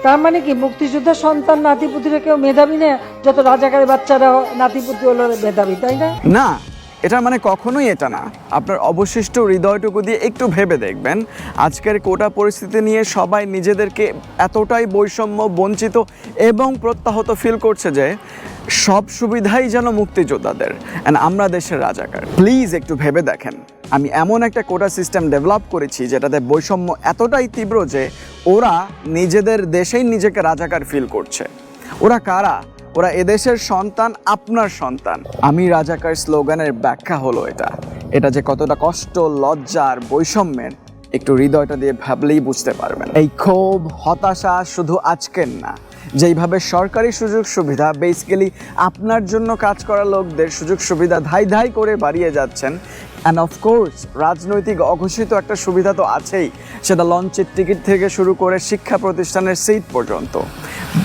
তার মানে কি মুক্তিযোদ্ধার সন্তান নাতিপুতিরা কেউ মেধাবী না, যত রাজাকারের বাচ্চারা নাতিপুতি হলো মেধাবী, তাই না? না, এটার মানে কখনোই এটা না। আপনার অবশিষ্ট হৃদয়টুকু দিয়ে একটু ভেবে দেখবেন, আজকের কোটা পরিস্থিতি নিয়ে সবাই নিজেদেরকে এতটাই বৈষম্য, বঞ্চিত এবং প্রত্যাহত ফিল করছে যে সব সুবিধাই যেন মুক্তিযোদ্ধাদের, অ্যান্ড আমরা দেশের রাজাকার। প্লিজ একটু ভেবে দেখেন, আমি এমন একটা কোটা সিস্টেম ডেভেলপ করেছি যেটাতে বৈষম্য এতটাই তীব্র যে ওরা নিজেদের দেশেই নিজেকে রাজাকার ফিল করছে। ওরা কারা? ওরা এদেশের সন্তান, আপনার সন্তান। আমি রাজাকার স্লোগানের ব্যাখ্যা হলো এটা যে কতটা কষ্ট, লজ্জা আর বৈষম্যের, একটু হৃদয়টা দিয়ে ভাবলেই বুঝতে পারবেন। এই ক্ষোভ, হতাশা শুধু আজকের না, যেইভাবে সরকারি সুযোগ সুবিধা বেসিক্যালি আপনার জন্য কাজ করা লোকদের সুযোগ সুবিধা ধাই ধাই করে বাড়িয়ে যাচ্ছেন, অ্যান্ড অফকোর্স রাজনৈতিক অঘোষিত একটা সুবিধা তো আছেই, সেটা লঞ্চের টিকিট থেকে শুরু করে শিক্ষা প্রতিষ্ঠানের সিট পর্যন্ত।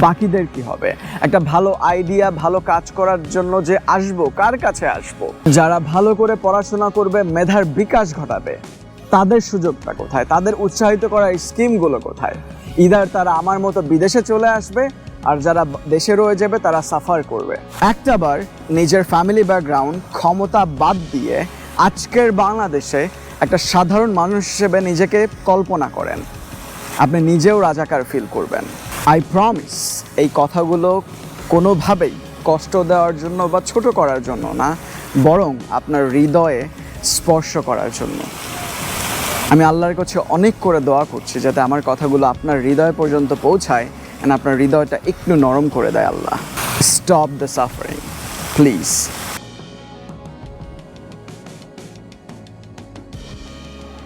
বাকিদের কি হবে? একটা ভালো আইডিয়া, ভালো কাজ করার জন্য যে আসবো, কার কাছে আসবো? যারা ভালো করে পড়াশোনা করবে, মেধার বিকাশ ঘটাবে, তাদের সুযোগটা কোথায়? তাদের উৎসাহিত করা স্কিমগুলো কোথায়? ইদার তারা আমার মতো বিদেশে চলে আসবে, আর যারা দেশে রয়ে যাবে তারা সাফার করবে। একটাবার নিজের ফ্যামিলি ব্যাকগ্রাউন্ড, ক্ষমতা বাদ দিয়ে আজকের বাংলাদেশে একটা সাধারণ মানুষ হিসেবে নিজেকে কল্পনা করেন, আপনি নিজেও রাজাকার ফিল করবেন। আই প্রমিস, এই কথাগুলো কোনোভাবেই কষ্ট দেওয়ার জন্য বা ছোট করার জন্য না, বরং আপনার হৃদয়ে স্পর্শ করার জন্য। আমি আল্লাহর কাছে অনেক করে দোয়া করছি যাতে আমার কথাগুলো আপনার হৃদয় পর্যন্ত পৌঁছায়, and আপনার হৃদয়টা একটু নরম করে দেয় Allah. Stop the suffering please.